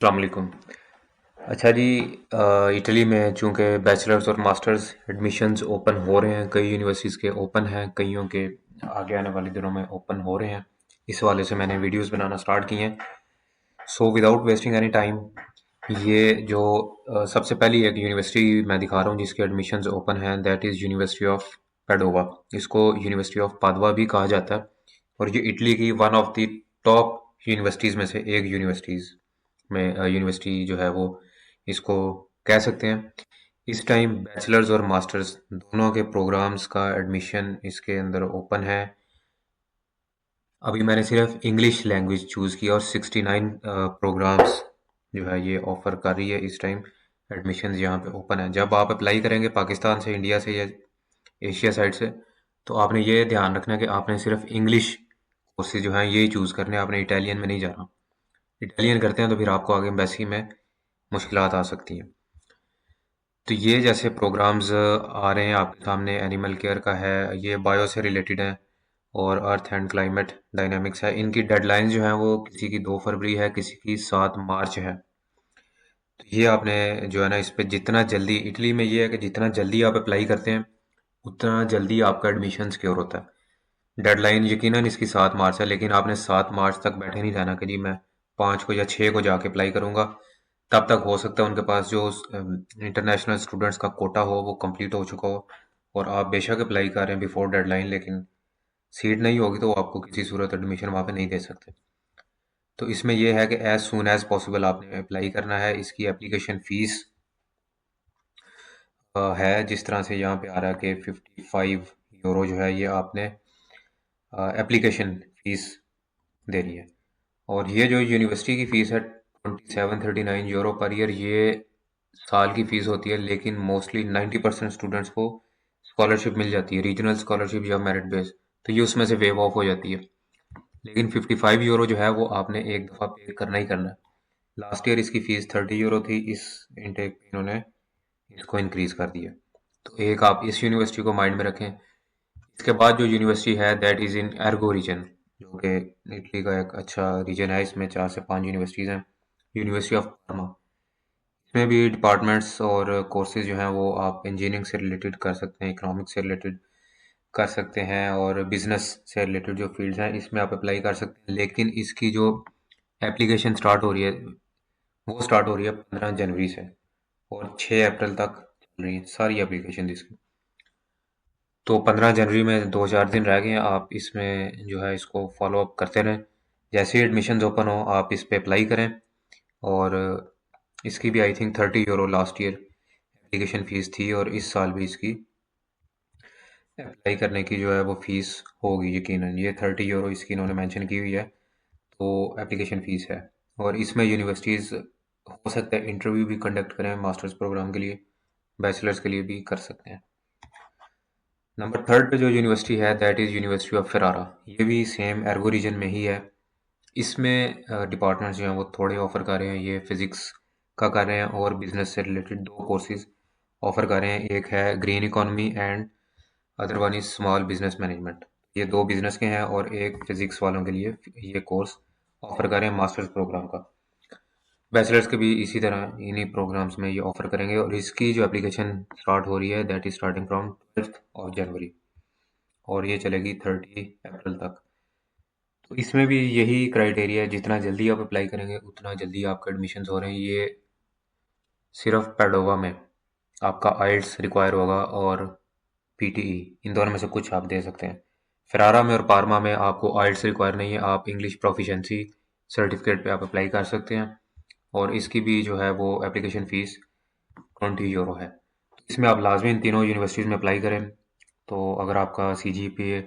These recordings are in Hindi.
अस्सलाम वालेकुम। अच्छा जी, इटली में चूंकि बैचलर्स और मास्टर्स एडमिशन्स ओपन हो रहे हैं, कई यूनिवर्सिटीज़ के ओपन हैं, कईयों के आगे आने वाले दिनों में ओपन हो रहे हैं। इस वाले से मैंने वीडियोस बनाना स्टार्ट किए हैं। So without wasting any time, ये जो सबसे पहली एक यूनिवर्सिटी मैं दिखा रहा हूँ जिसके एडमिशन्स ओपन हैं, दैट इज़ यूनिवर्सिटी ऑफ पैडोवा। इसको यूनिवर्सिटी ऑफ पादवा भी कहा जाता है और ये इटली की one of the top universities में से एक यूनिवर्सिटीज़ में यूनिवर्सिटी जो है वो इसको कह सकते हैं। इस टाइम बैचलर्स और मास्टर्स दोनों के प्रोग्राम्स का एडमिशन इसके अंदर ओपन है। अभी मैंने सिर्फ इंग्लिश लैंग्वेज चूज़ किया और 69 प्रोग्राम्स जो है ये ऑफ़र कर रही है इस टाइम। एडमिशन्स यहाँ पे ओपन है। जब आप अप्लाई करेंगे पाकिस्तान से, इंडिया से या एशिया साइड से, तो आपने ये ध्यान रखना है कि आपने सिर्फ इंग्लिश कोर्सेज जो हैं यही चूज़ करने हैं, आपने इटालियन में नहीं जाना। इटालियन करते हैं तो फिर आपको आगे एम्बेसी में मुश्किलात आ सकती हैं। तो ये जैसे प्रोग्राम्स आ रहे हैं आपके सामने, एनिमल केयर का है, ये बायो से रिलेटेड है और अर्थ एंड क्लाइमेट डायनामिक्स है। इनकी डेडलाइन जो है वो किसी की 2 फरवरी है, किसी की 7 मार्च है। तो ये आपने जो है ना, इस पे जितना जल्दी, इटली में ये है कि जितना जल्दी आप अप्लाई करते हैं उतना जल्दी आपका एडमिशन सिक्योर होता है। डेडलाइन यकीनन इसकी 7 मार्च है, लेकिन आपने 7 मार्च तक बैठे नहीं रहना कि जी मैं 5 को या 6 को जाके अप्लाई करूंगा। तब तक हो सकता है उनके पास जो इंटरनेशनल स्टूडेंट्स का कोटा हो वो कंप्लीट हो चुका हो और आप बेशक अप्लाई कर रहे हैं बिफोर डेडलाइन, लेकिन सीट नहीं होगी तो वो आपको किसी सूरत एडमिशन वहाँ पे नहीं दे सकते। तो इसमें यह है कि एज सून एज पॉसिबल आपने अप्लाई करना है। इसकी एप्लीकेशन फ़ीस है जिस तरह से यहाँ पे आ रहा है कि 55 यूरो जो है ये आपने एप्लीकेशन फ़ीस देनी है। और ये जो यूनिवर्सिटी की फ़ीस है 2739 यूरो पर ईयर, ये साल की फ़ीस होती है, लेकिन मोस्टली 90% स्टूडेंट्स को स्कॉलरशिप मिल जाती है, रीजनल स्कॉलरशिप या मेरिट बेस, तो ये उसमें से वेव ऑफ हो जाती है। लेकिन 55 यूरो जो है वो आपने एक दफ़ा पे करना ही करना है। लास्ट ईयर इसकी फ़ीस 30 यूरो थी, इस इनटेक पे इन्होंने इसको इंक्रीज़ कर दिया। तो एक आप इस यूनिवर्सिटी को माइंड में रखें। इसके बाद जो यूनिवर्सिटी है that is in ergo region, जो कि इटली का एक अच्छा रीजन है। इसमें 4 से 5 यूनिवर्सिटीज़ हैं। यूनिवर्सिटी ऑफ पार्मा, इसमें भी डिपार्टमेंट्स और कोर्सेज जो हैं वो आप इंजीनियरिंग से रिलेटेड कर सकते हैं, इकोनॉमिक्स से रिलेटेड कर सकते हैं और बिजनेस से रिलेटेड जो फील्ड्स हैं इसमें आप अप्लाई कर सकते हैं। लेकिन इसकी जो एप्लीकेशन स्टार्ट हो रही है वो स्टार्ट हो रही है 15 जनवरी से और 6 अप्रैल तक चल रही है सारी एप्लीकेशन इसकी। तो 15 जनवरी में 2-4 दिन रह गए हैं। आप इसमें जो है इसको फॉलो अप करते रहें। जैसे ही एडमिशन ओपन हो आप इस पे अप्लाई करें। और इसकी भी I think 30 euro last year application fees थी और इस साल भी इसकी अप्लाई करने की जो है वो फ़ीस होगी यकीनन। ये 30 यूरो इसकी इन्होंने मेंशन की हुई है, तो एप्लीकेशन फ़ीस है। और इसमें यूनिवर्सिटीज़ हो सकता है इंटरव्यू भी कंडक्ट करें मास्टर्स प्रोग्राम के लिए, बैचलर्स के लिए भी कर सकते हैं। नंबर थर्ड पे जो यूनिवर्सिटी है that is university of Ferrara. ये भी सेम एर्गो रीजन में ही है। इसमें डिपार्टमेंट्स जो हैं वो थोड़े ऑफ़र कर रहे हैं। ये फ़िज़िक्स का कर रहे हैं और बिज़नेस से रिलेटेड 2 कोर्सेज़ ऑफ़र कर रहे हैं। एक है green economy and other one is small business management. ये 2 बिज़नेस के हैं और एक फ़िज़िक्स वालों के लिए ये कोर्स ऑफ़र कर रहे हैं मास्टर्स प्रोग्राम का। बैचलर्स के भी इसी तरह इन्हीं प्रोग्राम्स में ये ऑफ़र करेंगे और इसकी जो एप्लीकेशन स्टार्ट हो रही है दैट इज़ स्टार्टिंग फ्रॉम 12 जनवरी और ये चलेगी 30 अप्रैल तक। तो इसमें भी यही क्राइटेरिया है, जितना जल्दी आप अप्लाई करेंगे उतना जल्दी आपका एडमिशन हो रहे हैं। ये सिर्फ पैडोवा में आपका आइल्स रिक्वायर होगा और पीटीई, इन दोनों में से कुछ आप दे सकते हैं। फेरारा में और पार्मा में आपको आइल्स रिक्वायर नहीं है, आप इंग्लिश प्रोफिशिएंसी सर्टिफिकेट पे आप अप्लाई कर सकते हैं। और इसकी भी जो है वो एप्लीकेशन फ़ीस 20 यूरो है। इसमें आप लाजमी इन तीनों यूनिवर्सिटीज़ में अप्लाई करें। तो अगर आपका सी जी पी ए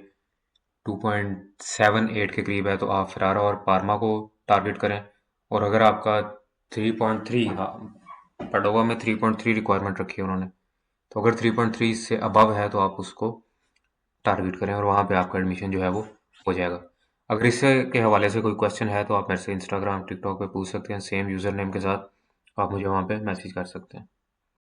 2.78 के करीब है तो आप फेरारा और पार्मा को टारगेट करें। और अगर आपका 3.3, हाँ, पडोवा में 3.3 रिक्वायरमेंट रखी है उन्होंने, तो अगर 3.3 से अबव है तो आप उसको टारगेट करें और वहाँ पे आपका एडमिशन जो है वो हो जाएगा। अगर इससे के हवाले से कोई क्वेश्चन है तो आप मेरे से इंस्टाग्राम टिकटॉक पे पूछ सकते हैं, सेम यूज़र नेम के साथ आप मुझे वहाँ पे मैसेज कर सकते हैं।